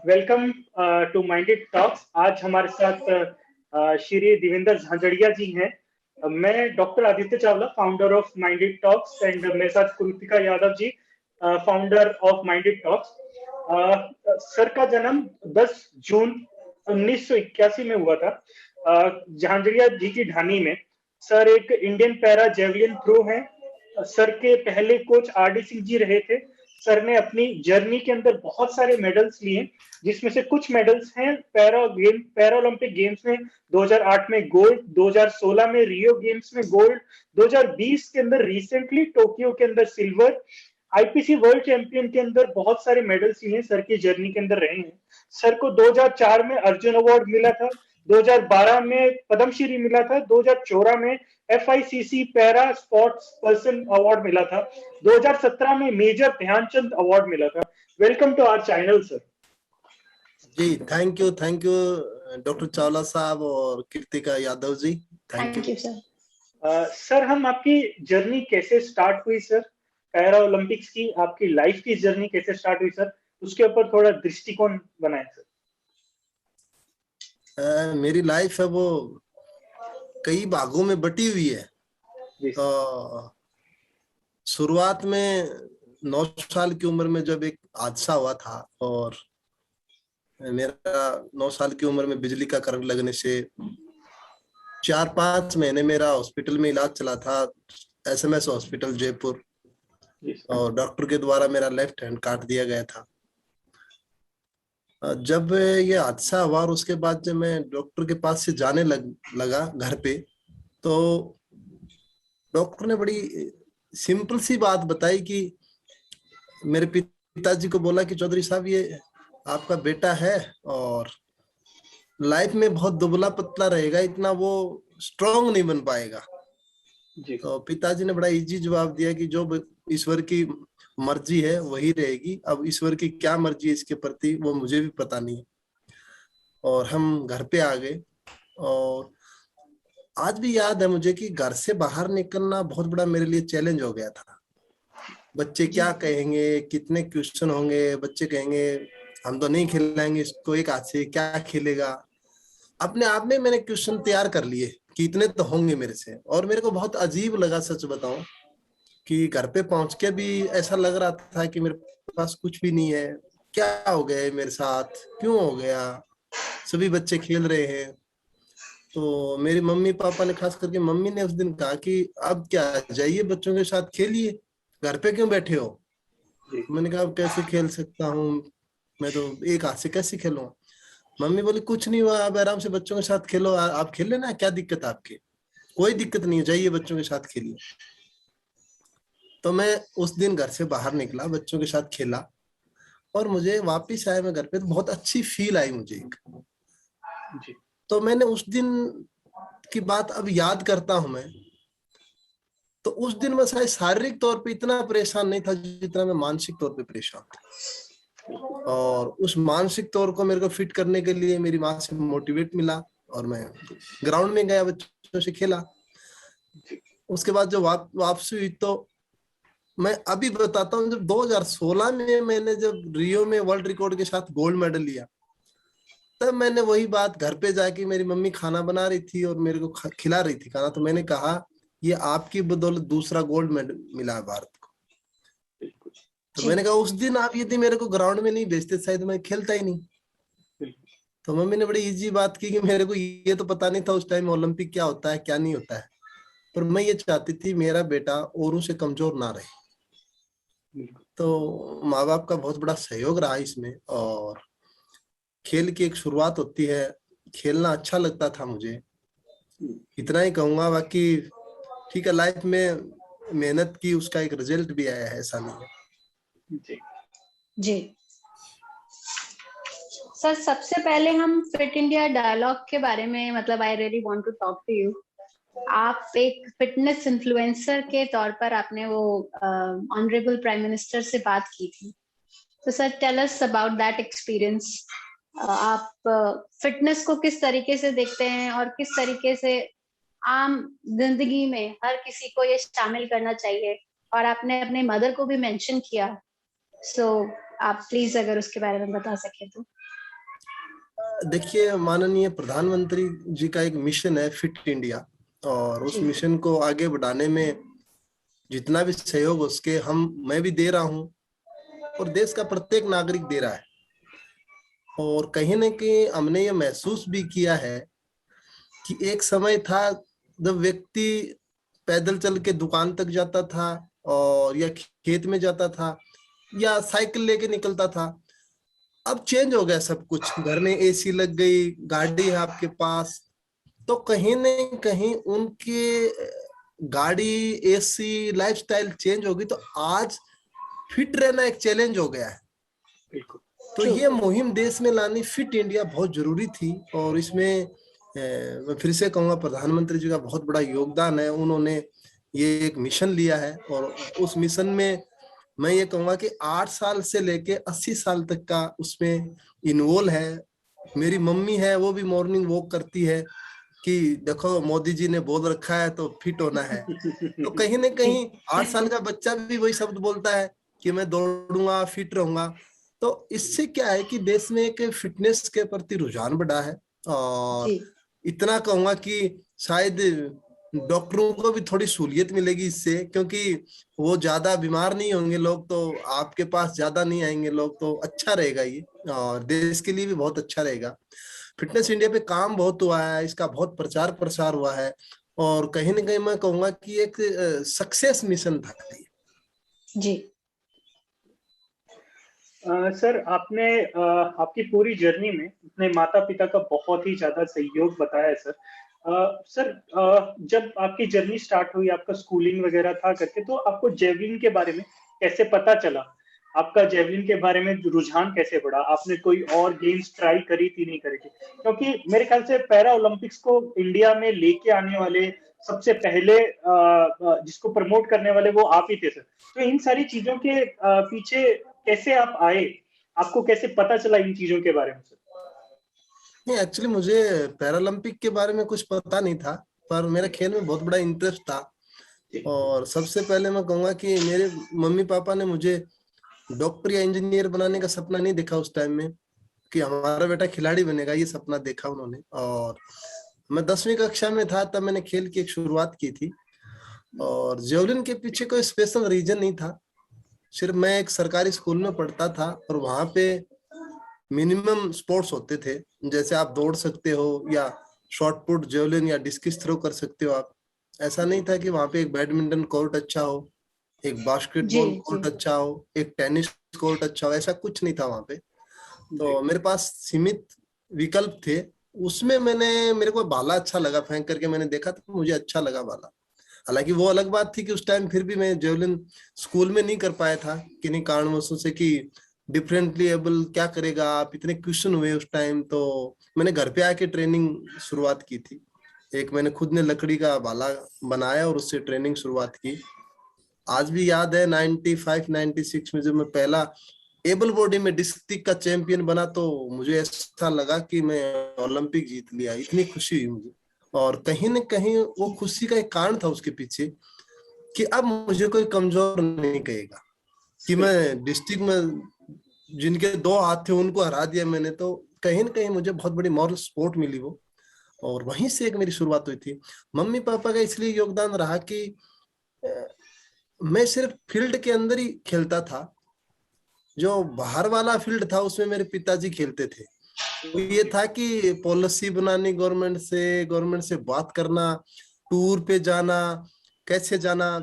Welcome to minded talks. आज हमारे साथ श्री देवेंद्र झांझड़िया जी हैं। मैं doctor Aditya Chawla, founder of Minded Talks, and मेरे साथ Kritika Yadav ji, founder of Minded Talks. Sir का जन्म 10 जून 1981 में हुआ था, झांझड़िया जी की ढानी में। सर एक इंडियन पैरा जेवलिन थ्रो हैं। सर के पहले कोच आर.डी. सिंह जी रहे थे। सर ने अपनी जर्नी के अंदर बहुत सारे मेडल्स लिए, जिसमें से कुछ मेडल्स हैं पैरा ओलंपिक गेम्स में 2008 में गोल्ड, 2016 में रियो गेम्स में गोल्ड, 2020 के अंदर रिसेंटली टोक्यो के अंदर सिल्वर, आईपीसी वर्ल्ड चैंपियन के अंदर बहुत सारे मेडल्स लिए सर की जर्नी के अंदर रहे हैं। सर को 2004 में अर्जुन अवार्ड मिला था, 2012 में पद्मश्री मिला था, 2014 में FICC para sports person award मिला था, 2017 में मेजर ध्यानचंद अवार्ड मिला था। Welcome to our channel sir. जी थैंक यू डॉक्टर चावला साहब और Kritika Yadav ji, thank you sir. Sir हम आपकी जर्नी कैसे स्टार्ट हुई सर, पैरा ओलंपिक्स की आपकी लाइफ की जर्नी कैसे स्टार्ट हुई सर, उसके ऊपर थोड़ा दृष्टिकोण बनाए सर। मेरी लाइफ है वो कई भागों में बटी हुई है। शुरुआत में 9 साल की उम्र में जब एक हादसा हुआ था और मेरा 9 साल की उम्र में बिजली का करंट लगने से 4-5 महीने मेरा हॉस्पिटल में इलाज चला था, SMS हॉस्पिटल जयपुर, और डॉक्टर के द्वारा मेरा लेफ्ट हैंड काट दिया गया था। जब ये हादसा हुआ और उसके बाद जब मैं डॉक्टर के पास से जाने लगा घर पे, तो डॉक्टर ने बड़ी सिंपल सी बात बताई कि मेरे पिताजी को बोला कि चौधरी साहब ये आपका बेटा है और लाइफ में बहुत दुबला पतला रहेगा, इतना वो स्ट्रांग नहीं बन पाएगा। तो पिताजी ने बड़ा इजी जवाब दिया कि जो ईश्वर की मर्जी है वही रहेगी। अब ईश्वर की क्या मर्जी है इसके प्रति वो मुझे भी पता नहीं। और हम घर पे आ गए और आज भी याद है मुझे कि घर से बाहर निकलना बहुत बड़ा मेरे लिए चैलेंज हो गया था। बच्चे क्या कहेंगे, कितने क्वेश्चन होंगे, बच्चे कहेंगे हम तो नहीं खिलाएंगे इसको, एक हाथ से क्या खेलेगा। अपने आप में मैंने क्वेश्चन तैयार कर लिए कि इतने तो होंगे मेरे से। और मेरे को बहुत अजीब लगा, सच बताऊं, कि घर पे पहुंच के भी ऐसा लग रहा था कि मेरे पास कुछ भी नहीं है, क्या हो गया मेरे साथ, क्यों हो गया, सभी बच्चे खेल रहे हैं। तो मेरी मम्मी पापा ने, खास करके मम्मी ने उस दिन कहा कि अब क्या, जाइए बच्चों के साथ खेलिए, घर पे क्यों बैठे हो। मैंने कहा अब कैसे खेल सकता हूँ, मैं तो एक हाथ से कैसे खेलूं। मम्मी बोली कुछ नहीं हुआ, अब आराम से बच्चों के साथ खेलो, आप खेल लेना, क्या दिक्कत आपके, कोई दिक्कत नहीं है, जाइए बच्चों के साथ खेलिए। तो मैं उस दिन घर से बाहर निकला, बच्चों के साथ खेला और मुझे वापस आया मैं घर पे तो बहुत अच्छी फील आई मुझे एक। तो मैंने उस दिन की बात अब याद करता हूं मैं, तो उस दिन मैं शायद शारीरिक तौर पे इतना परेशान नहीं था जितना मैं मानसिक तौर पे परेशान था। और उस मानसिक तौर को मेरे को फिट करने के लिए मेरी माँ से मोटिवेट मिला और मैं ग्राउंड में गया, बच्चों से खेला। उसके बाद जो वापसी हुई, तो मैं अभी बताता हूँ, जब 2016 में मैंने जब रियो में वर्ल्ड रिकॉर्ड के साथ गोल्ड मेडल लिया, तब मैंने वही बात घर पे जाके, मेरी मम्मी खाना बना रही थी और मेरे को खिला रही थी खाना, तो मैंने कहा ये आपकी बदौलत दूसरा गोल्ड मेडल मिला है भारत को। तो मैंने कहा उस दिन आप यदि मेरे को ग्राउंड में नहीं भेजते शायद मैं खेलता ही नहीं। तो मम्मी ने बड़ी इजी बात की कि मेरे को ये तो पता नहीं था उस टाइम ओलंपिक क्या होता है क्या नहीं होता है, पर मैं ये चाहती थी मेरा बेटा औरों से कमजोर ना रहे। तो माँ बाप का बहुत बड़ा सहयोग रहा इसमें। और खेल की एक शुरुआत होती है, खेलना अच्छा लगता था मुझे, इतना ही कहूंगा। बाकी ठीक है, लाइफ में मेहनत की उसका एक रिजल्ट भी आया है, ऐसा नहीं है। जी सर, सबसे पहले हम फिट इंडिया डायलॉग के बारे में, मतलब I really want to talk to you. आप एक फिटनेस इन्फ्लुएंसर के तौर पर आपने वो ऑनरेबल प्राइम मिनिस्टर से बात की थी, तो sir tell us about that experience. आप फिटनेस को किस तरीके से देखते हैं और किस तरीके से आम जिंदगी में हर किसी को ये शामिल करना चाहिए, और आपने अपने मदर को भी मेंशन किया, सो आप प्लीज अगर उसके बारे में बता सके तो। देखिए, माननीय प्रधानमंत्री जी का एक मिशन है फिट इंडिया, और उस जी। मिशन को आगे बढ़ाने में जितना भी सहयोग उसके मैं भी दे रहा हूँ, और देश का प्रत्येक नागरिक दे रहा है। और कहीं ना कहीं हमने ये महसूस भी किया है कि एक समय था जब व्यक्ति पैदल चल के दुकान तक जाता था, और या खेत में जाता था, या साइकिल लेके निकलता था। अब चेंज हो गया सब कुछ, घर में एसी लग गई, गाड़ी है आपके पास, तो कहीं न कहीं उनके गाड़ी, एसी, लाइफस्टाइल चेंज हो गई, तो आज फिट रहना एक चैलेंज हो गया है। बिल्कुल। तो ये मुहिम देश में लानी, फिट इंडिया, बहुत जरूरी थी। और इसमें मैं फिर से कहूंगा, प्रधानमंत्री जी का बहुत बड़ा योगदान है। उन्होंने ये एक मिशन लिया है, और उस मिशन में मैं ये कहूंगा कि 8 साल से लेके 80 साल तक का उसमें इन्वॉल्व है। मेरी मम्मी है, वो भी मॉर्निंग वॉक करती है कि देखो मोदी जी ने बोल रखा है तो फिट होना है। तो कहीं ना कहीं 8 साल का बच्चा भी वही शब्द बोलता है कि मैं दौड़ूंगा, फिट रहूंगा। तो इससे क्या है कि देश में एक फिटनेस के प्रति रुझान बढ़ा है। और जी। इतना कहूंगा कि शायद डॉक्टरों को भी थोड़ी सहूलियत मिलेगी इससे, क्योंकि वो ज्यादा बीमार नहीं होंगे लोग, तो आपके पास ज्यादा नहीं आएंगे लोग, तो अच्छा रहेगा ये, और देश के लिए भी बहुत अच्छा रहेगा। फिटनेस इंडिया पे काम बहुत हुआ है, इसका बहुत प्रचार प्रसार हुआ है, और कहीं ना कहीं मैं कहूंगा कि एक सक्सेस मिशन था ये। जी। सर, आपने आपकी पूरी जर्नी में अपने माता पिता का बहुत ही ज्यादा सहयोग बताया है सर। सर, जब आपकी जर्नी स्टार्ट हुई, आपका स्कूलिंग वगैरह था करके, तो आपको जेवलिन के बारे में कैसे पता चला? आपका जेवलिन के बारे में रुझान कैसे बढ़ा? आपने कोई और गेम्स ट्राई करी थी, नहीं करी थी? क्योंकि मेरे ख्याल से पैरा ओलंपिक्स को इंडिया में लेके आने वाले सबसे पहले जिसको प्रमोट करने वाले वो आप ही थे सर। तो इन सारी चीजों के पीछे कैसे आप आए? आपको कैसे पता चला इन चीजों के बारे में सर? नहीं, एक्चुअली मुझे पैरालंपिक के बारे में कुछ पता नहीं था, पर मेरा खेल में बहुत बड़ा इंटरेस्ट था। और सबसे पहले मैं कहूंगा कि मेरे मम्मी पापा ने मुझे डॉक्टर या इंजीनियर बनाने का सपना नहीं देखा उस टाइम में, कि हमारा बेटा खिलाड़ी बनेगा, ये सपना देखा उन्होंने। और मैं 10वीं कक्षा में था तब मैंने खेल की एक शुरुआत की थी। और जेवलिन के पीछे कोई स्पेशल रीजन नहीं था, सिर्फ मैं एक सरकारी स्कूल में पढ़ता था, और वहां पे मिनिमम स्पोर्ट्स होते थे, जैसे आप दौड़ सकते हो, या शॉर्ट पुट, जेवलिन या डिस्कस थ्रो कर सकते हो आप। ऐसा नहीं था कि वहां पे एक बैडमिंटन कोर्ट अच्छा हो, एक जी। बास्केटबॉल जी। कोर्ट अच्छा हो, एक टेनिस कोर्ट अच्छा हो, ऐसा कुछ नहीं था वहां पे। जी। तो मेरे पास सीमित विकल्प थे। उसमें मेरे को भाला अच्छा लगा, फेंक करके मैंने देखा तो मुझे अच्छा लगा भाला। हालांकि वो अलग बात थी कि उस टाइम फिर भी मैं जेवलिन स्कूल में नहीं कर पाया था किन्हीं कारणवशों से, कि डिफरेंटली एबल क्या करेगा आप, इतने क्वेश्चन हुए उस टाइम। तो मैंने घर पे आके ट्रेनिंग शुरुआत की थी। एक मैंने खुद ने लकड़ी का भाला बनाया और उससे ट्रेनिंग शुरुआत की। आज भी याद है 95 96 में जब मैं पहला एबल बॉडी में डिस्ट्रिक्ट का चैंपियन बना, तो मुझे ऐसा लगा कि मैं ओलंपिक जीत लिया, इतनी खुशी हुई मुझे। और कहीं न कहीं वो खुशी का एक कारण था उसके पीछे, कि अब मुझे कोई कमजोर नहीं कहेगा, कि मैं डिस्ट्रिक्ट में जिनके 2 हाथ थे उनको हरा दिया मैंने। तो कहीं ना कहीं मुझे बहुत बड़ी मॉरल सपोर्ट मिली वो, और वहीं से एक मेरी शुरुआत हुई थी। मम्मी पापा का इसलिए योगदान रहा कि अ, मैं सिर्फ फील्ड के अंदर ही खेलता था, जो बाहर वाला फील्ड था उसमें मेरे पिताजी खेलते थे। वो ये था कि पॉलिसी बनानी, गवर्नमेंट से बात करना, टूर पे जाना, कैसे जाना,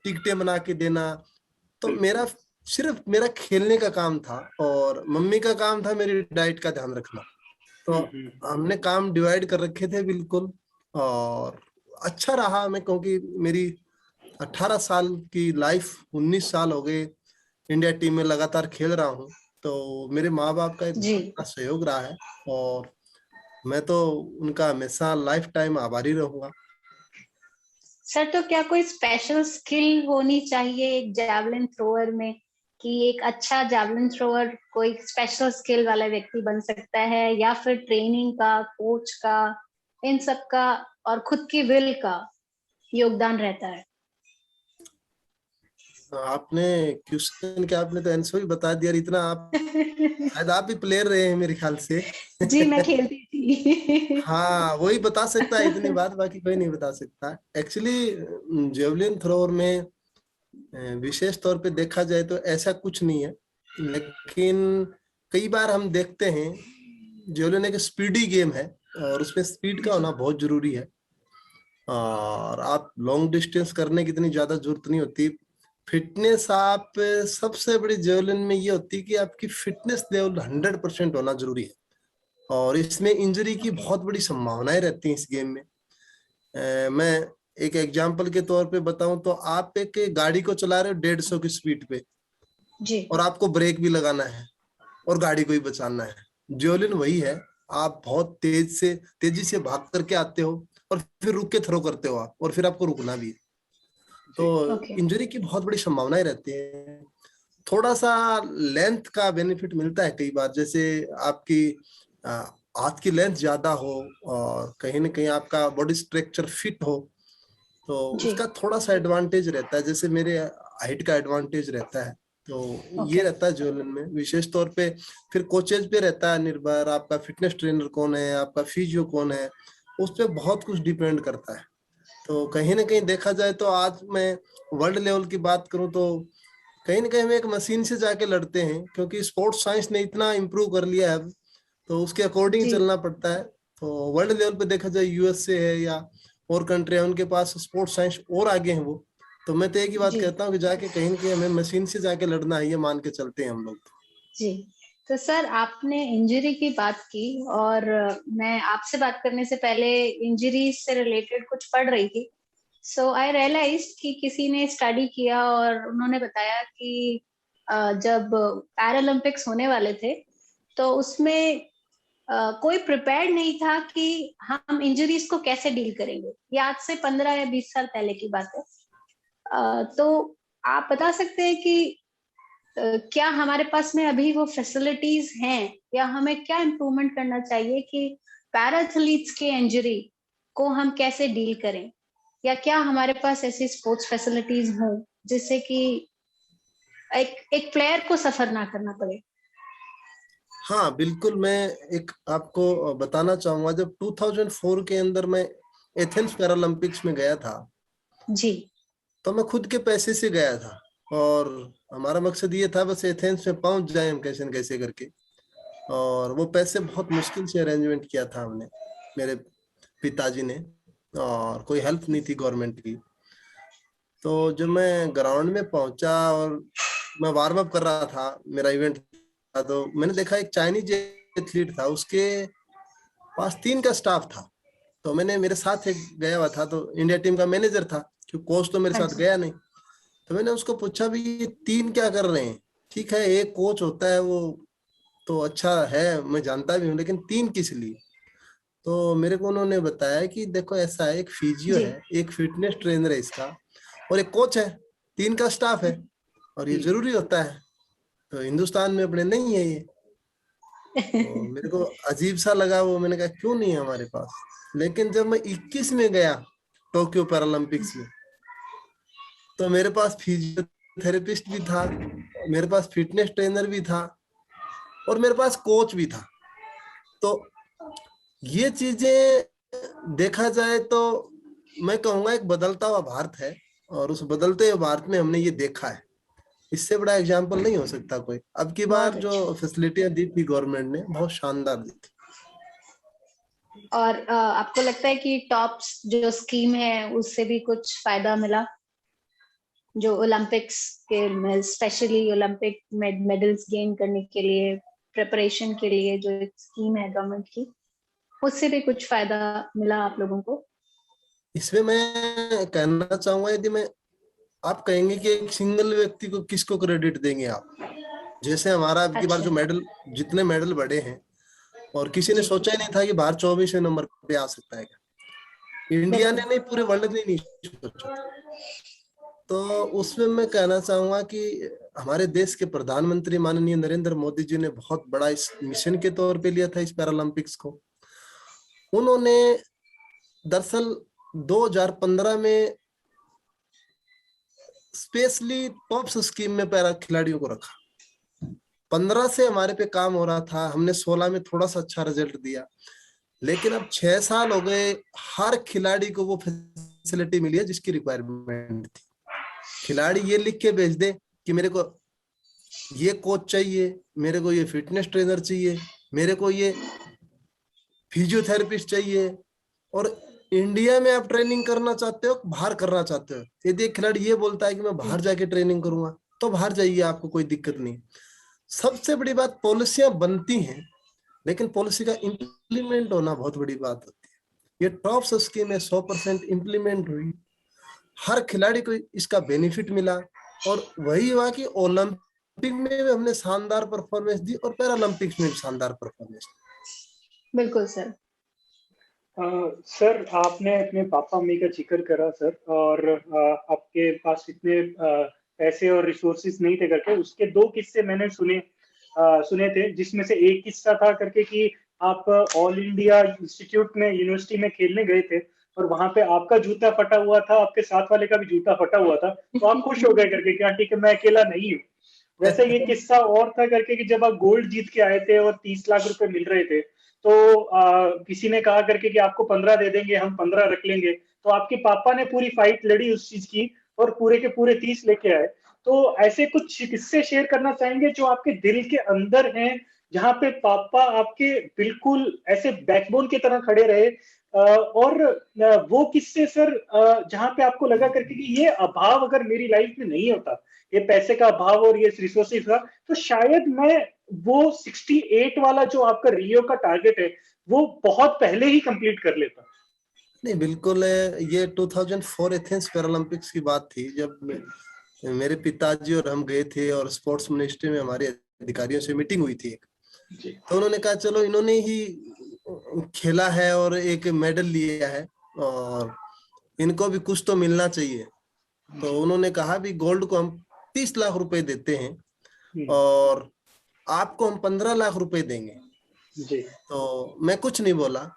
टिकटें बना के देना। तो मेरा खेलने का काम था, और मम्मी का काम था मेरी डाइट का ध्यान रखना। तो हमने काम डिवाइड कर रखे थे बिल्कुल। और अच्छा रहा, मैं कहूँ कि मेरी 18 साल की लाइफ, 19 साल हो गए इंडिया टीम में लगातार खेल रहा हूँ। तो मेरे माँ बाप का एक जी। बहुत बड़ा सहयोग रहा है, और मैं तो उनका हमेशा लाइफ टाइम आभारी रहूंगा। सर, तो क्या कोई स्पेशल स्किल होनी चाहिए एक जैवलिन थ्रोअर में, कि एक अच्छा जैवलिन थ्रोअर कोई स्पेशल स्किल वाला व्यक्ति बन सकता है, या फिर ट्रेनिंग का, कोच का, इन सब का और खुद की विल का योगदान रहता है? आपने क्वेश्चन क्या, आपने तो आंसर ही बता दिया। इतना आप शायद आप भी प्लेयर रहे हैं मेरे ख्याल से। जी मैं खेलती थी। हाँ, वही बता सकता है इतनी बात, बाकी कोई नहीं बता सकता। एक्चुअली जेवलिन थ्रोअर में विशेष तौर पे देखा जाए तो ऐसा कुछ नहीं है, लेकिन कई बार हम देखते हैं जेवलिन एक स्पीडी गेम है और उसमें स्पीड का होना बहुत जरूरी है। और आप लॉन्ग डिस्टेंस करने की इतनी ज्यादा जरूरत नहीं होती। फिटनेस आप सबसे बड़ी जेवलिन में ये होती है कि आपकी फिटनेस लेवल 100% होना जरूरी है, और इसमें इंजरी की बहुत बड़ी संभावनाएं रहती हैं इस गेम में। मैं एक एग्जांपल के तौर पे बताऊं तो आप एक गाड़ी को चला रहे हो 150 की स्पीड पे जी और आपको ब्रेक भी लगाना है और गाड़ी को ही बचाना है। जेवलिन वही है, आप बहुत तेजी से भाग करके आते हो और फिर रुक के थ्रो करते हो आप, और फिर आपको रुकना भी है। तो ओके इंजरी की बहुत बड़ी संभावनाएं रहती है। थोड़ा सा लेंथ का बेनिफिट मिलता है कई बार, जैसे आपकी हाथ की लेंथ ज्यादा हो और कहीं ना कहीं आपका बॉडी स्ट्रक्चर फिट हो, तो जी उसका थोड़ा सा एडवांटेज रहता है। जैसे मेरे हाइट का एडवांटेज रहता है, तो ये ओके रहता है ज्वेलन में विशेष तौर पे। फिर कोचेज पे रहता है निर्भर, आपका फिटनेस ट्रेनर कौन है, आपका फिजियो कौन है, उस पर बहुत कुछ डिपेंड करता है। तो कहीं ना कहीं देखा जाए तो आज मैं वर्ल्ड लेवल की बात करूं तो कहीं ना कहीं हम एक मशीन से जाके लड़ते हैं, क्योंकि स्पोर्ट्स साइंस ने इतना इम्प्रूव कर लिया है अब, तो उसके अकॉर्डिंग जी चलना पड़ता है। तो वर्ल्ड लेवल पे देखा जाए यूएसए है या और कंट्री है, उनके पास स्पोर्ट्स साइंस और आगे हैं वो। तो मैं तो एक ही बात जी कहता हूँ कि जाके कहीं ना कहीं हमें मशीन से जाके लड़ना है, ये मान के चलते हैं हम लोग। जी। तो सर आपने इंजरी की बात की, और मैं आपसे बात करने से पहले इंजरी से रिलेटेड कुछ पढ़ रही थी। सो आई रियलाइज कि किसी ने स्टडी किया और उन्होंने बताया कि जब पैरालंपिक्स होने वाले थे तो उसमें कोई प्रिपेयर्ड नहीं था कि हम इंजरीज को कैसे डील करेंगे। ये आज से 15 या 20 साल पहले की बात है। तो आप बता सकते हैं कि क्या हमारे पास में अभी वो फैसिलिटीज हैं, या हमें क्या इम्प्रूवमेंट करना चाहिए कि पैराथलीट्स के इंजरी को हम कैसे डील करें, या क्या हमारे पास ऐसी स्पोर्ट्स फैसिलिटीज हों जिससे कि एक प्लेयर को सफर ना करना पड़े। हाँ बिल्कुल, मैं एक आपको बताना चाहूंगा। जब 2004 के अंदर मैं एथेंस पैरालंपिक्स में गया था, जी तो मैं खुद के पैसे से गया था और हमारा मकसद ये था बस एथेंस में पहुंच जाए हम कैसे न कैसे करके। और वो पैसे बहुत मुश्किल से अरेंजमेंट किया था हमने, मेरे पिताजी ने, और कोई हेल्प नहीं थी गवर्नमेंट की। तो जब मैं ग्राउंड में पहुंचा और मैं वार्म अप कर रहा था, मेरा इवेंट था, तो मैंने देखा एक चाइनीज एथलीट था, उसके पास 3 का स्टाफ था। तो मैंने, मेरे साथ एक गया हुआ था, तो इंडिया टीम का मैनेजर था, क्योंकि कोच तो मेरे हाँ साथ जी गया नहीं। तो मैंने उसको पूछा भी ये 3 क्या कर रहे हैं? ठीक है, एक कोच होता है वो तो अच्छा है, मैं जानता भी हूँ, लेकिन 3 किस लिए? तो मेरे को उन्होंने बताया कि देखो ऐसा है, एक फिजियो जी है, एक फिटनेस ट्रेनर है इसका, और एक कोच है, 3 का स्टाफ है, और ये जरूरी होता है। तो हिंदुस्तान में अपने नहीं है ये। तो मेरे को अजीब सा लगा वो, मैंने कहा क्यों नहीं है हमारे पास। लेकिन जब मैं 21 में गया टोक्यो पैरालंपिक्स में, तो मेरे पास फिजियोथेरेपिस्ट भी था, मेरे पास फिटनेस ट्रेनर भी था, और मेरे पास कोच भी था। तो ये चीजें देखा जाए तो मैं कहूंगा एक बदलता हुआ भारत है, और उस बदलते हुए भारत में हमने ये देखा है। इससे बड़ा एग्जाम्पल नहीं हो सकता कोई। अब की बार बहुत जो अच्छा। फैसिलिटियां दी थी गवर्नमेंट ने, बहुत शानदार दी थी। और आपको लगता है कि टॉप्स जो स्कीम है उससे भी कुछ फायदा मिला, जो ओलंपिक्स के स्पेशली ओलंपिक मेडल्स गेन करने के लिए प्रिपरेशन के लिए जो एक स्कीम है गवर्नमेंट की, उससे भी कुछ फायदा मिला आप लोगों को? इसमें मैं कहना चाहूंगा, यदि मैं, आप कहेंगे कि एक सिंगल व्यक्ति को किसको क्रेडिट देंगे आप? जैसे हमारा अब की बार अच्छा जो मेडल, जितने मेडल बढ़े हैं, और किसी ने जी सोचा ही नहीं था कि भारत 24वें नंबर पे आ सकता है। इंडिया ने बिल्कुल। नहीं, पूरे वर्ल्ड ने नहीं सोचा था। तो उसमें मैं कहना चाहूंगा कि हमारे देश के प्रधानमंत्री माननीय नरेंद्र मोदी जी ने बहुत बड़ा इस मिशन के तौर पे लिया था इस पैरालंपिक्स को। उन्होंने दरअसल 2015 में स्पेशली टॉप्स स्कीम में पैरा खिलाड़ियों को रखा। 15 से हमारे पे काम हो रहा था, हमने 16 में थोड़ा सा अच्छा रिजल्ट दिया, लेकिन अब 6 साल हो गए, हर खिलाड़ी को वो फैसिलिटी मिली है जिसकी रिक्वायरमेंट थी। खिलाड़ी ये लिख के भेज दे कि मेरे को ये कोच चाहिए, मेरे को ये फिटनेस ट्रेनर चाहिए, मेरे को ये फिजियोथेरेपिस्ट चाहिए, और इंडिया में आप ट्रेनिंग करना चाहते हो, बाहर करना चाहते हो, यदि एक खिलाड़ी ये बोलता है कि मैं बाहर जाके ट्रेनिंग करूंगा, तो बाहर जाइए, आपको कोई दिक्कत नहीं। सबसे बड़ी बात, पॉलिसियां बनती हैं, लेकिन पॉलिसी का इंप्लीमेंट होना बहुत बड़ी बात होती है। ये टॉप्स स्कीम है 100% इंप्लीमेंट हुई, हर खिलाड़ी को इसका बेनिफिट मिला, और वही हुआ कि ओलंपिक में भी हमने शानदार परफॉर्मेंस दी और पैरालंपिक्स में भी शानदार परफॉर्मेंस दी। बिल्कुल सर। सर, आपने अपने पापा मम्मी का जिक्र करा सर, और आपके पास इतने पैसे और रिसोर्सेज नहीं थे करके, उसके 2 किस्से मैंने सुने थे, जिसमें से एक किस्सा था करके कि आप ऑल इंडिया इंस्टीट्यूट में, यूनिवर्सिटी में खेलने गए थे, और वहां पे आपका जूता फटा हुआ था, आपके साथ वाले का भी जूता फटा हुआ था, तो आप खुश हो गए करके कि हाँ ठीक है, मैं अकेला नहीं हूँ। वैसे ये किस्सा और था करके कि जब आप गोल्ड जीत के आए थे और 30 लाख रुपए मिल रहे थे, तो किसी ने कहा करके कि आपको 15 दे देंगे, हम 15 रख लेंगे, तो आपके पापा ने पूरी फाइट लड़ी उस चीज की, और पूरे के पूरे 30 लेके आए। तो ऐसे कुछ किस्से शेयर करना चाहेंगे जो आपके दिल के अंदर हैं, जहाँ पे पापा आपके बिल्कुल ऐसे बैकबोन की तरह खड़े रहे, और वो किस्से सर, जहाँ पे आपको लगा करके कि ये अभाव अगर मेरी लाइफ में नहीं होता, ये पैसे का अभाव और ये रिसोर्सेज का, तो शायद मैं वो 68 वाला जो आपका रियो का टारगेट है, वो बहुत पहले ही कंप्लीट कर लेता। नहीं, बिल्कुल ये 2004 एथेंस पैरालंपिक्स की बात थी, जब मेरे पिताजी और हम गए थे, और स्पोर्ट्स मिनिस्ट्री में हमारे अधिकारियों से मीटिंग हुई थी एक, तो उन्होंने कहा चलो इन्होंने ही खेला है और एक मेडल लिया है, और इनको भी कुछ तो मिलना चाहिए। तो उन्होंने कहा भी गोल्ड को हम 30 लाख रुपए देते हैं और आपको हम 15 लाख रुपए देंगे। जी। तो मैं कुछ नहीं बोला,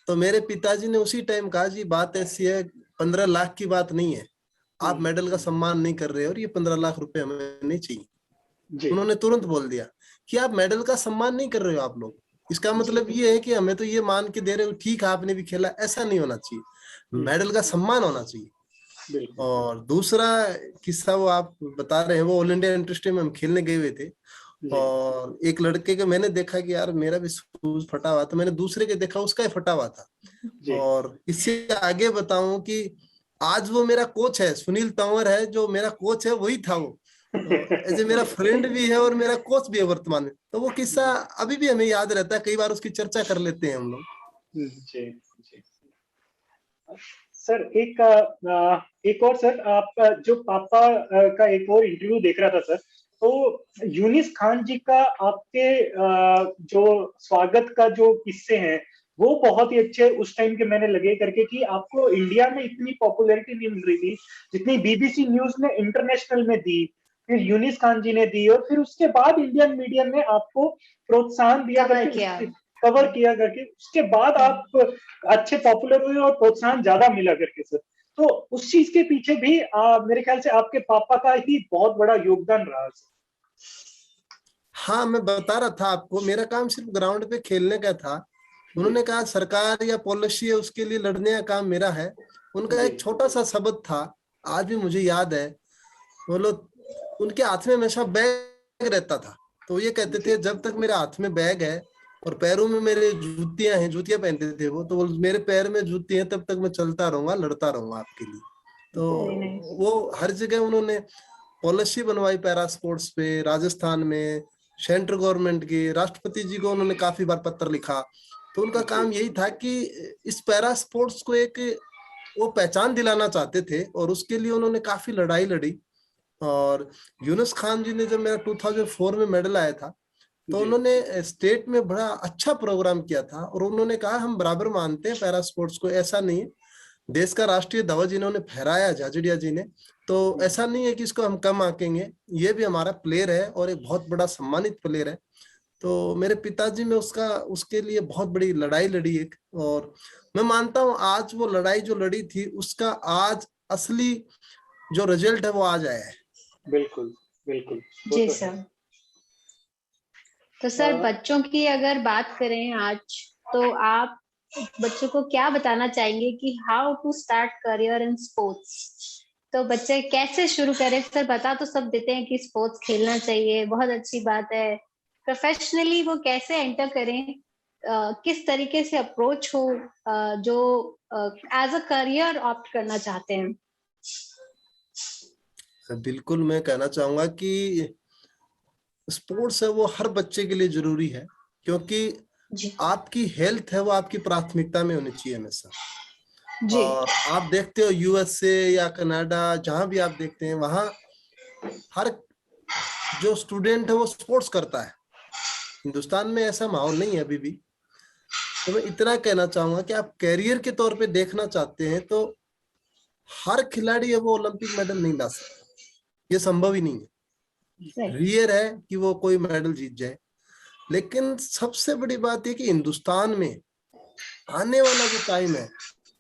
तो मेरे पिताजी ने उसी टाइम कहा जी बात ऐसी है, 15 लाख की बात नहीं है, आप मेडल का सम्मान नहीं कर रहे और ये 15 लाख रुपए हमें नहीं चाहिए। उन्होंने तुरंत बोल दिया कि आप मेडल का सम्मान नहीं कर रहे हो आप लोग, इसका मतलब ये है कि हमें तो ये मान के दे रहे हो ठीक है आपने भी खेला, ऐसा नहीं होना चाहिए, मेडल का सम्मान होना चाहिए। और दूसरा किस्सा वो आप बता रहे हैं, वो ऑल इंडिया इंटरस्टेट में हम खेलने गए हुए थे, और एक लड़के के मैंने देखा कि यार मेरा भी शूज फटा हुआ था, मैंने दूसरे के देखा उसका ही फटा हुआ था। और इससे आगे बताऊं कि आज वो मेरा कोच है, सुनील तंवर है जो मेरा कोच है, वही था वो, ऐसे मेरा फ्रेंड भी है और मेरा कोच भी है वर्तमान में। तो वो किस्सा अभी भी हमें याद रहता है, कई बार उसकी चर्चा कर लेते हैं हम लोग। जी। सर एक और सर, आप जो पापा का एक और इंटरव्यू देख रहा था सर, तो यूनिस खान जी का आपके जो स्वागत का जो किस्से हैं, वो बहुत ही अच्छे उस टाइम के मैंने लगे करके कि आपको इंडिया में इतनी पॉपुलैरिटी नहीं मिल रही थी जितनी बीबीसी न्यूज ने इंटरनेशनल में दी, फिर यूनिस खान जी ने दी, और फिर उसके बाद इंडियन मीडिया ने आपको प्रोत्साहन दिया, कवर किया करके, उसके बाद आप अच्छे पॉपुलर हुए और प्रोत्साहन ज्यादा मिला करके सर। तो उस चीज के पीछे भी मेरे ख्याल से आपके पापा का ही बहुत बड़ा योगदान रहा सर। हाँ, मैं बता रहा था आपको, मेरा काम सिर्फ ग्राउंड पे खेलने का था। उन्होंने कहा सरकार या पॉलिसी है उसके लिए लड़ने का काम मेरा है। उनका एक छोटा सा शब्द था, आज भी मुझे याद है, वो लोग उनके हाथ में हमेशा बैग रहता था, तो ये कहते थे जब तक मेरे हाथ में बैग है और पैरों में मेरे जूतियां हैं, जूतियां पहनते थे वो, तो मेरे पैर में जूती हैं तब तक मैं चलता रहूंगा, लड़ता रहूंगा आपके लिए। तो वो हर जगह उन्होंने पॉलिसी बनवाई पैरा स्पोर्ट्स पे, राजस्थान में सेंट्रल गवर्नमेंट की, राष्ट्रपति जी को उन्होंने काफी बार पत्र लिखा। तो उनका काम यही था कि इस पैरा स्पोर्ट्स को एक वो पहचान दिलाना चाहते थे, और उसके लिए उन्होंने काफी लड़ाई लड़ी। और यूनुस खान जी ने जब मेरा 2004 में मेडल आया था, तो उन्होंने स्टेट में बड़ा अच्छा प्रोग्राम किया था, और उन्होंने कहा हम बराबर मानते हैं पैरा स्पोर्ट्स को, ऐसा नहीं है, देश का राष्ट्रीय ध्वज इन्होंने फहराया झाझड़िया जी ने, तो ऐसा नहीं है कि इसको हम कम आंकेंगे, ये भी हमारा प्लेयर है और एक बहुत बड़ा सम्मानित प्लेयर है। तो मेरे पिताजी में उसके लिए बहुत बड़ी लड़ाई लड़ी एक, और मैं मानता हूं आज वो लड़ाई जो लड़ी थी उसका आज असली जो रिजल्ट है वो आ जाए। बिल्कुल बिल्कुल। जी सर। तो सर बच्चों की अगर बात करें आज, तो आप बच्चों को क्या बताना चाहेंगे कि how to start career in sports? तो बच्चे कैसे शुरू करें? सर बता तो सब देते हैं कि स्पोर्ट्स खेलना चाहिए, बहुत अच्छी बात है। प्रोफेशनली वो कैसे एंटर करें, किस तरीके से अप्रोच हो, जो एज अ करियर ऑप्ट करना चाहते हैं? बिल्कुल, मैं कहना चाहूंगा कि स्पोर्ट्स है वो हर बच्चे के लिए जरूरी है, क्योंकि जी आपकी हेल्थ है वो आपकी प्राथमिकता में होनी चाहिए हमेशा। जी और आप देखते हो यूएसए या कनाडा, जहां भी आप देखते हैं वहां हर जो स्टूडेंट है वो स्पोर्ट्स करता है। हिंदुस्तान में ऐसा माहौल नहीं है अभी भी। तो मैं इतना कहना चाहूंगा कि आप कैरियर के तौर पे देखना चाहते हैं तो हर खिलाड़ी है वो ओलंपिक मेडल नहीं ला सकता, ये संभव ही नहीं है। सही। रेयर है कि वो कोई मेडल जीत जाए। लेकिन सबसे बड़ी बात यह कि हिंदुस्तान में आने वाला जो टाइम है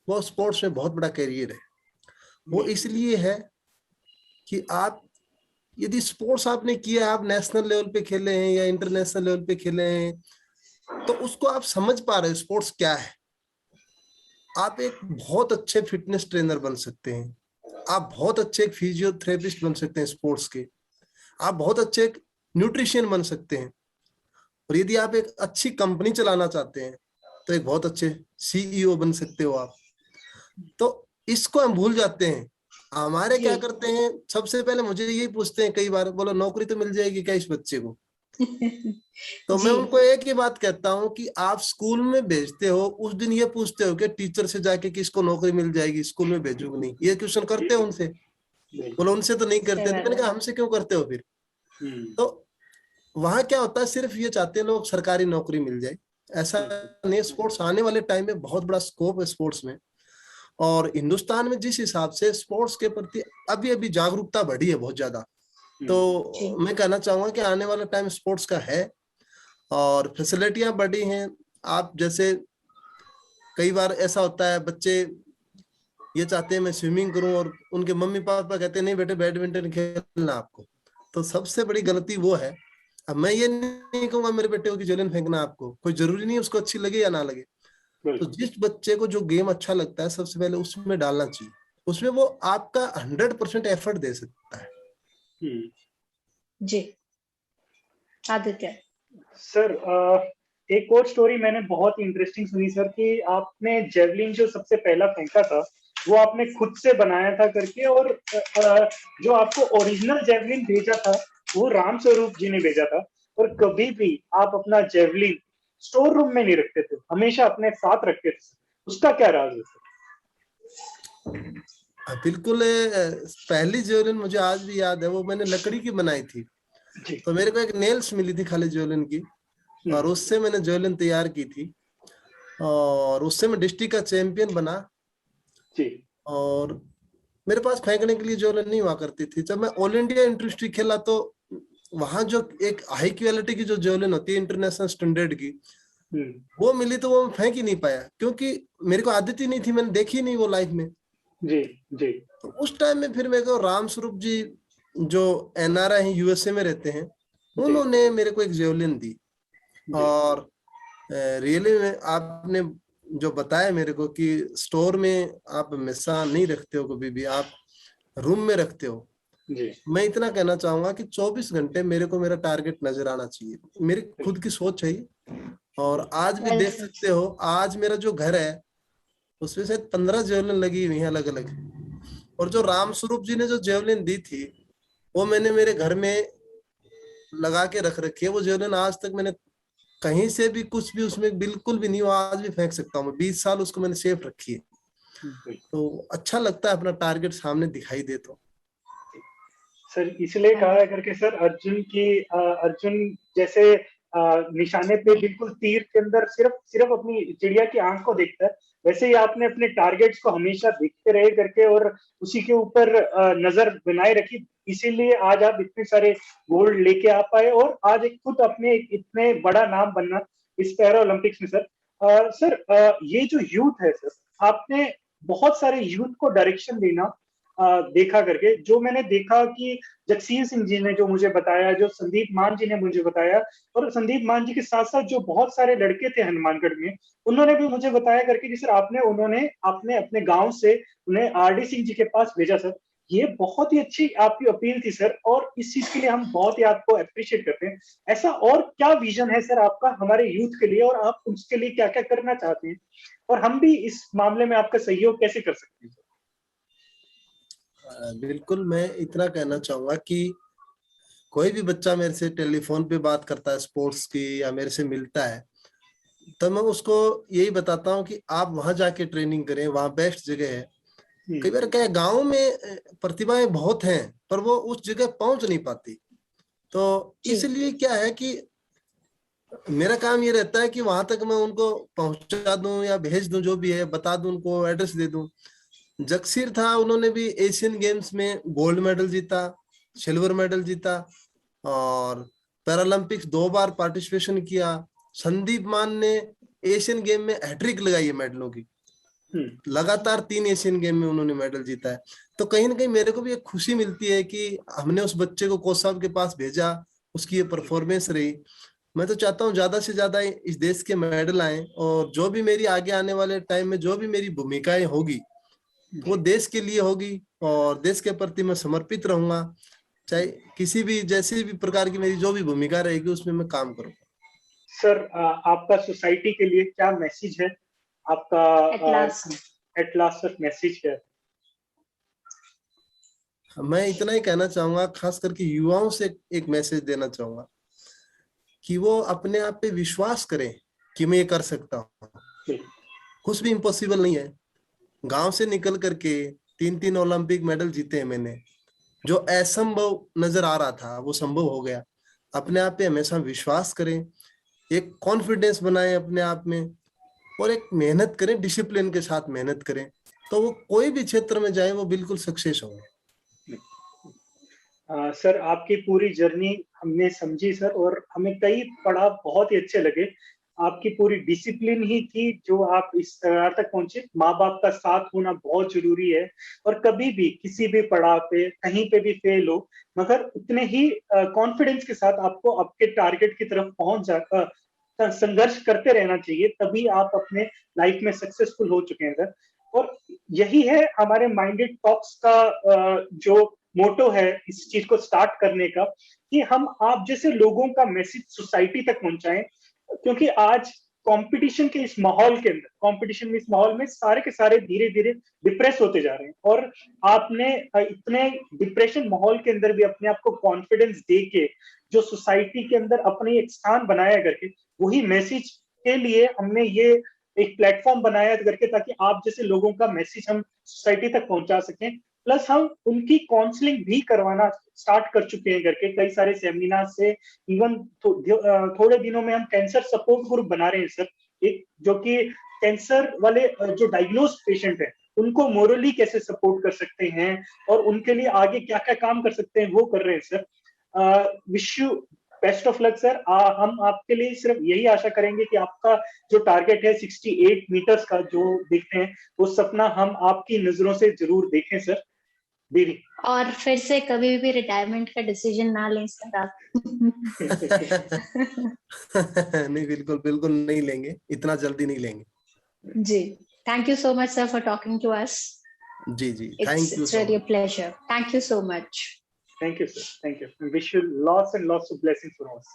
वो स्पोर्ट्स में बहुत बड़ा कैरियर है। वो इसलिए है कि आप यदि स्पोर्ट्स आपने किया, आप नेशनल लेवल पे खेले हैं या इंटरनेशनल लेवल पे खेले हैं, तो उसको आप समझ पा रहे हैं स्पोर्ट्स क्या है। आप एक बहुत अच्छे फिटनेस ट्रेनर बन सकते हैं, आप बहुत अच्छे एक फिजियोथेरेपिस्ट बन सकते हैं स्पोर्ट्स के, आप बहुत अच्छे एक न्यूट्रिशियन बन सकते हैं। और यदि आप एक अच्छी कंपनी चलाना चाहते हैं तो एक बहुत अच्छे सीईओ बन सकते हो आप। तो इसको हम भूल जाते हैं। हमारे क्या करते हैं, सबसे पहले मुझे यही पूछते हैं कई बार, बोलो नौकरी तो मिल जाएगी क्या इस बच्चे को? तो मैं उनको एक ही बात कहता हूँ कि आप स्कूल में भेजते हो, उस दिन ये पूछते हो कि टीचर से जाके कि इसको नौकरी मिल जाएगी, स्कूल में भेजूंगा नहीं, ये क्वेश्चन करते हो उनसे? बोलो उनसे तो नहीं करते। तो मैंने कहा हमसे क्यों करते हो फिर? तो वहां क्या होता है, सिर्फ ये चाहते हैं लोग सरकारी नौकरी मिल जाए, ऐसा नहीं। स्पोर्ट्स आने वाले टाइम में बहुत बड़ा स्कोप है स्पोर्ट्स में। और हिंदुस्तान में जिस हिसाब से स्पोर्ट्स के प्रति अभी अभी जागरूकता बढ़ी है बहुत ज्यादा, तो मैं कहना चाहूंगा कि आने वाला टाइम स्पोर्ट्स का है और फैसिलिटियां बढ़ी हैं। आप जैसे कई बार ऐसा होता है, बच्चे ये चाहते हैं मैं स्विमिंग करूं और उनके मम्मी पापा कहते हैं नहीं बेटे बैडमिंटन खेलना आपको। तो सबसे बड़ी गलती वो है। अब मैं ये नहीं कहूंगा मेरे बेटे को कि जेवलिन फेंकना आपको, कोई जरूरी नहीं उसको अच्छी लगे या ना लगे। तो जिस बच्चे को जो गेम अच्छा लगता है सबसे पहले उसमें डालना चाहिए, उसमें वो आपका 100% एफर्ट दे सकता है। जी आदित्य सर, एक और स्टोरी मैंने बहुत इंटरेस्टिंग सुनी सर कि आपने जेवलिन जो सबसे पहला फेंका था वो आपने खुद से बनाया था करके, और जो आपको ओरिजिनल जेवलिन भेजा था वो राम स्वरूप जी ने भेजा था। और कभी भी आप अपना जेवलिन स्टोर रूम में नहीं रखते थे, हमेशा अपने साथ रखते थे। उसका क्या राज है सर? बिल्कुल, पहली जेवलिन मुझे आज भी याद है, वो मैंने लकड़ी की बनाई थी। तो मेरे को एक नेल्स मिली थी खाली जेवलिन की, और उससे मैंने जेवलिन तैयार की थी और उससे मैं डिस्ट्रिक्ट का चैंपियन बना। और मेरे पास फेंकने के लिए जेवलिन नहीं हुआ करती थी। जब मैं ऑल इंडिया इंडस्ट्री खेला तो वहां जो एक हाई क्वालिटी की जो जेवलिन होती है इंटरनेशनल स्टैंडर्ड की, वो मिली, तो वो मैं फेंक ही नहीं पाया क्योंकि मेरे को आदत ही नहीं थी, मैंने देखी नहीं वो लाइफ में। जी जी। तो उस टाइम में फिर मेरे को राम स्वरूप जी जो एनआरआई हैं, यूएसए में रहते हैं, उन्होंने मेरे को एक जेवलिन दी। और रियली में आपने जो बताया मेरे को कि स्टोर में आप हमेशा नहीं रखते हो, कभी भी आप रूम में रखते हो। मैं इतना कहना चाहूंगा कि 24 घंटे मेरे को मेरा टारगेट नजर आना चाहिए, मेरी खुद की सोच है। और आज भी देख सकते हो, आज मेरा जो घर है उसमें से 15 जेवलिन लगी हुई है अलग अलग। और जो राम स्वरूप जी ने जो जेवलिन दी थी वो मैंने मेरे घर में लगा के रख रखी है। वो जेवलिन आज तक मैंने कहीं से भी कुछ भी उसमें बिल्कुल भी नहीं हुआ, आज भी फेंक सकता हूँ मैं। 20 साल उसको मैंने सेफ रखी है। तो अच्छा लगता है अपना टारगेट सामने दिखाई दे तो। सर इसलिए कहा है करके सर, अर्जुन जैसे निशाने पे बिल्कुल तीर के अंदर सिर्फ अपनी चिड़िया की आंख को देखता है, वैसे ही आपने अपने टारगेट्स को हमेशा देखते रहे करके और उसी के ऊपर नजर बनाए रखी। इसीलिए आज आप इतने सारे गोल्ड लेके आ पाए और आज एक खुद अपने इतने बड़ा नाम बनना इस पैरा ओलंपिक्स में। सर ये जो यूथ है सर, आपने बहुत सारे यूथ को डायरेक्शन देना देखा करके, जो मैंने देखा कि जगसीर सिंह जी ने जो मुझे बताया, जो संदीप मान जी ने मुझे बताया, और संदीप मान जी के साथ साथ जो बहुत सारे लड़के थे हनुमानगढ़ में, उन्होंने भी मुझे बताया करके कि सर आपने अपने गांव से उन्हें आरडी सिंह जी के पास भेजा सर। ये बहुत ही अच्छी आपकी अपील थी सर, और इस चीज के लिए हम बहुत ही आपको अप्रिशिएट करते हैं। ऐसा और क्या विजन है सर आपका हमारे यूथ के लिए, और आप उसके लिए क्या क्या करना चाहते हैं, और हम भी इस मामले में आपका सहयोग कैसे कर सकते हैं? बिल्कुल, मैं इतना कहना चाहूंगा कि कोई भी बच्चा मेरे से टेलीफोन पे बात करता है स्पोर्ट्स की या मेरे से मिलता है, तो मैं उसको यही बताता हूँ कि आप वहां जाके ट्रेनिंग करें, वहां बेस्ट जगह है। कई बार क्या है, गाँव में प्रतिभाएं बहुत हैं पर वो उस जगह पहुंच नहीं पाती, तो इसलिए क्या है कि मेरा काम ये रहता है कि वहां तक मैं उनको पहुंचा दूं या भेज दूं, जो भी है बता दूं, उनको एड्रेस दे दूं। जगसीर था, उन्होंने भी एशियन गेम्स में गोल्ड मेडल जीता, सिल्वर मेडल जीता, और पैरालंपिक्स 2 बार पार्टिसिपेशन किया। संदीप मान ने एशियन गेम में हैट्रिक लगाई है मेडलों की, लगातार 3 एशियन गेम में उन्होंने मेडल जीता है। तो कहीं ना कहीं मेरे को भी एक खुशी मिलती है कि हमने उस बच्चे को कोच साहब के पास भेजा, उसकी ये परफॉर्मेंस रही। मैं तो चाहता हूँ ज्यादा से ज्यादा इस देश के मेडल आए, और जो भी मेरी आगे आने वाले टाइम में जो भी मेरी भूमिकाएं होगी वो देश के लिए होगी, और देश के प्रति मैं समर्पित रहूंगा, चाहे किसी भी जैसी भी प्रकार की मेरी जो भी भूमिका रहेगी उसमें मैं काम करूंगा। सर आपका सोसाइटी के लिए क्या मैसेज है, आपका एट लास्ट मैसेज है? मैं इतना ही कहना चाहूंगा, खास करके युवाओं से एक मैसेज देना चाहूंगा कि वो अपने आप पे विश्वास करें कि मैं ये कर सकता हूँ। कुछ भी इम्पॉसिबल नहीं है। गांव से निकल करके 3 ओलंपिक मेडल जीते हैं मैंने, जो असंभव नजर आ रहा था वो संभव हो गया। अपने आप पे हमेशा विश्वास करें, एक कॉन्फिडेंस बनाएं अपने आप में, और एक मेहनत करें, डिसिप्लिन के साथ मेहनत करें, तो वो कोई भी क्षेत्र में जाए वो बिल्कुल सक्सेस होंगे। सर आपकी पूरी जर्नी हमने समझी सर, और हमें कई पड़ाव बहुत ही अच्छे लगे। आपकी पूरी डिसिप्लिन ही थी जो आप इस तरह तक पहुंचे। माँ बाप का साथ होना बहुत जरूरी है, और कभी भी किसी भी पड़ाव पे कहीं पे भी फेल हो, मगर उतने ही कॉन्फिडेंस के साथ आपको आपके टारगेट की तरफ पहुंच जा संघर्ष करते रहना चाहिए, तभी आप अपने लाइफ में सक्सेसफुल हो चुके हैं सर। और यही है हमारे माइंडेड टॉक्स का जो मोटो है इस चीज को स्टार्ट करने का, कि हम आप जैसे लोगों का मैसेज सोसाइटी तक पहुंचाएं। क्योंकि आज कंपटीशन के इस माहौल के अंदर, कंपटीशन में इस माहौल में सारे के सारे धीरे धीरे डिप्रेस होते जा रहे हैं, और आपने इतने डिप्रेशन माहौल के अंदर भी अपने आप को कॉन्फिडेंस दे के जो सोसाइटी के अंदर अपने एक स्थान बनाया करके, वही मैसेज के लिए हमने ये एक प्लेटफॉर्म बनाया करके, ताकि आप जैसे लोगों का मैसेज हम सोसाइटी तक पहुंचा सकें। प्लस हम उनकी काउंसलिंग भी करवाना स्टार्ट कर चुके हैं करके, कई सारे सेमिनार से। इवन थोड़े दिनों में हम कैंसर सपोर्ट ग्रुप बना रहे हैं सर, एक जो कि कैंसर वाले जो डायग्नोज पेशेंट है उनको मोरली कैसे सपोर्ट कर सकते हैं, और उनके लिए आगे क्या क्या काम कर सकते हैं वो कर रहे हैं sir. Wish you best of luck sir. हम आपके लिए सिर्फ यही आशा करेंगे कि आपका जो टारगेट है 68 मीटर्स का जो देखते हैं, वो सपना हम आपकी नजरों से जरूर देखें सर। दीदी, और फिर से कभी भी रिटायरमेंट का डिसीजन ना लें सर आप। नहीं, बिल्कुल बिल्कुल नहीं लेंगे, इतना जल्दी नहीं लेंगे। जी, thank you so much sir for talking to us. जी जी, thank you. It's really a pleasure. Thank you so much. Thank you sir, thank you. I wish you lots and lots of blessings for us.